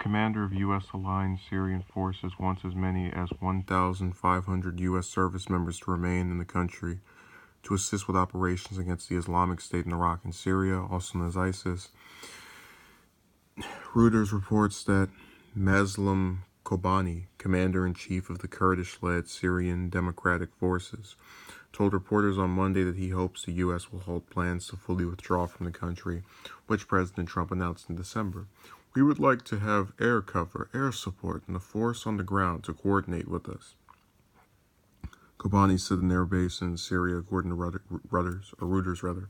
commander of U.S.-aligned Syrian forces wants as many as 1,500 U.S. service members to remain in the country to assist with operations against the Islamic State in Iraq and Syria, also known as ISIS. Reuters reports that Mazloum Kobani, commander-in-chief of the Kurdish-led Syrian Democratic Forces, told reporters on Monday that he hopes the U.S. will halt plans to fully withdraw from the country, which President Trump announced in December. "We would like to have air cover, air support, and a force on the ground to coordinate with us," Kobani said an airbase in Syria, according to Reuters.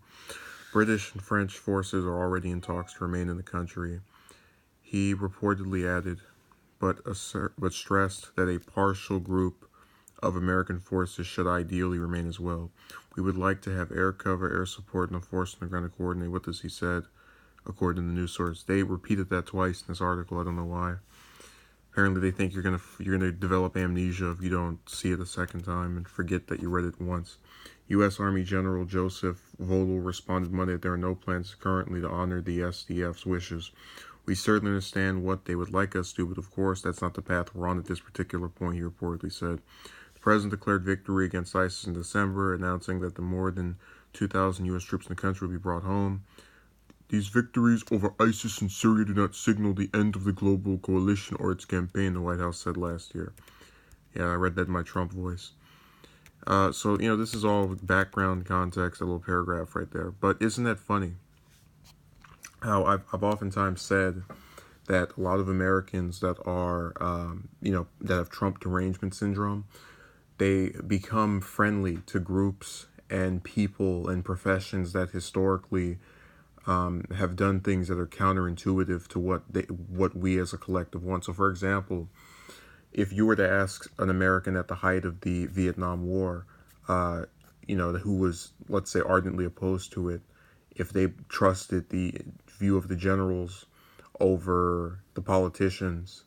British and French forces are already in talks to remain in the country. He reportedly added, but stressed that a partial group of American forces should ideally remain as well. "We would like to have air cover, air support, and a force on the ground to coordinate with us," he said, according to the news source. They repeated that twice in this article. I don't know why. Apparently, they think you're gonna develop amnesia if you don't see it a second time and forget that you read it once. U.S. Army General Joseph Vogel responded Monday that there are no plans currently to honor the SDF's wishes. "We certainly understand what they would like us to do, but of course, that's not the path we're on at this particular point," he reportedly said. The president declared victory against ISIS in December, announcing that the more than 2,000 U.S. troops in the country will be brought home. "These victories over ISIS in Syria do not signal the end of the global coalition or its campaign," the White House said last year. Yeah, I read that in my Trump voice. So, this is all background context, a little paragraph right there. But isn't that funny? How I've oftentimes said that a lot of Americans that are, that have Trump derangement syndrome, they become friendly to groups and people and professions that historically have done things that are counterintuitive to what we as a collective want. So, for example, if you were to ask an American at the height of the Vietnam War, who was, let's say, ardently opposed to it, if they trusted the view of the generals over the politicians,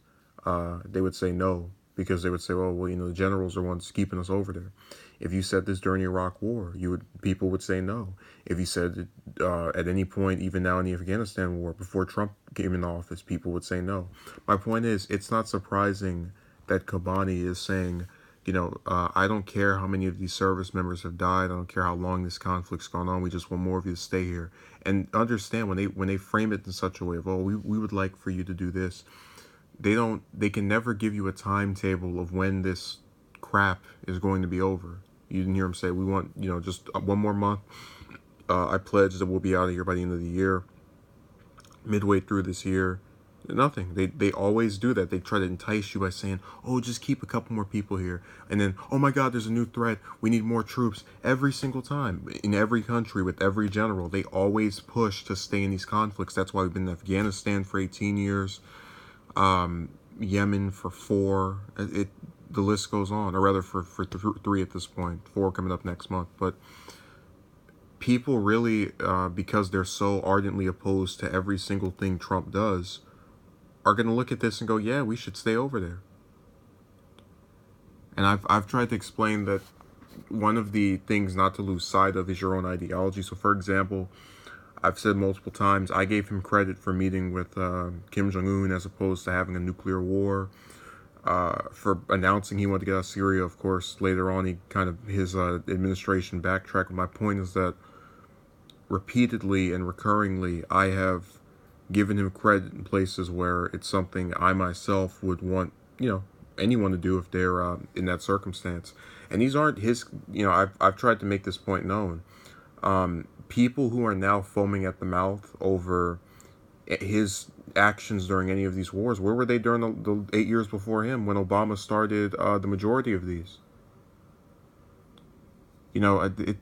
they would say no, because they would say, well, the generals are ones keeping us over there. If you said this during the Iraq War, people would say no. If you said it at any point, even now in the Afghanistan war, before Trump came in office, people would say no. My point is, it's not surprising that Kobani is saying, I don't care how many of these service members have died. I don't care how long this conflict's gone on. We just want more of you to stay here. And understand, when they frame it in such a way of, we would like for you to do this, they can never give you a timetable of when this crap is going to be over. You didn't hear him say, we want, just one more month. I pledge that we'll be out of here by the end of the year. Midway through this year, nothing. They always do that. They try to entice you by saying, just keep a couple more people here. And then, oh my God, there's a new threat. We need more troops. Every single time, in every country, with every general, they always push to stay in these conflicts. That's why we've been in Afghanistan for 18 years, Yemen for 4. The list goes on, or rather for 3 at this point, 4 coming up next month. But people really, because they're so ardently opposed to every single thing Trump does, are going to look at this and go, yeah, we should stay over there. And I've tried to explain that one of the things not to lose sight of is your own ideology. So, for example, I've said multiple times, I gave him credit for meeting with Kim Jong-un as opposed to having a nuclear war, for announcing he wanted to get out of Syria. Of course, later on, his administration backtracked. My point is that repeatedly and recurringly, I have given him credit in places where it's something I myself would want, anyone to do if they're in that circumstance. And these aren't his, I've tried to make this point known. People who are now foaming at the mouth over his actions during any of these wars, where were they during the 8 years before him when Obama started the majority of these?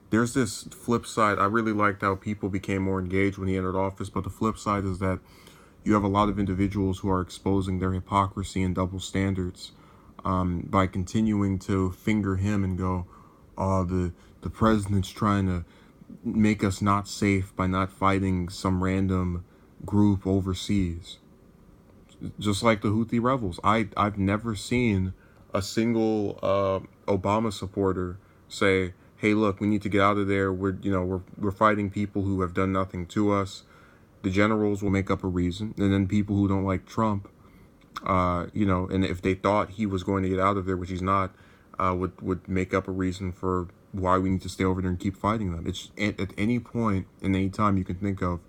There's this flip side. I really liked how people became more engaged when he entered office, but the flip side is that you have a lot of individuals who are exposing their hypocrisy and double standards by continuing to finger him and go, the president's trying to make us not safe by not fighting some random group overseas. Just like the Houthi rebels. I've never seen a single Obama supporter say, hey, look, we need to get out of there. We're fighting people who have done nothing to us. The generals will make up a reason. And then people who don't like Trump You know, and if they thought he was going to get out of there, which he's not, would make up a reason for why we need to stay over there and keep fighting them. It's at any point and any time you can think of,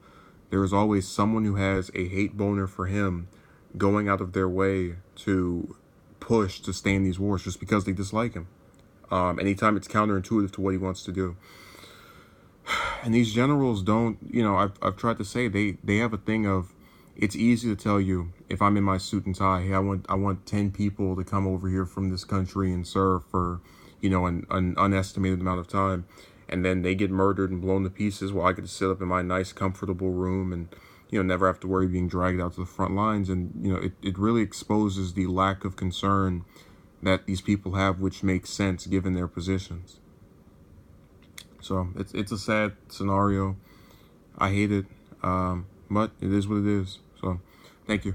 there is always someone who has a hate boner for him going out of their way to push to stay in these wars just because they dislike him. Anytime it's counterintuitive to what he wants to do. And these generals don't, you know, I've tried to say they have a thing of, it's easy to tell you if I'm in my suit and tie, hey, I want 10 people to come over here from this country and serve for, you know, an unestimated amount of time, and then they get murdered and blown to pieces while I get to sit up in my nice comfortable room and, you know, never have to worry being dragged out to the front lines. And, you know, it really exposes the lack of concern that these people have, which makes sense given their positions. So it's a sad scenario. I hate it, but it is what it is. So thank you.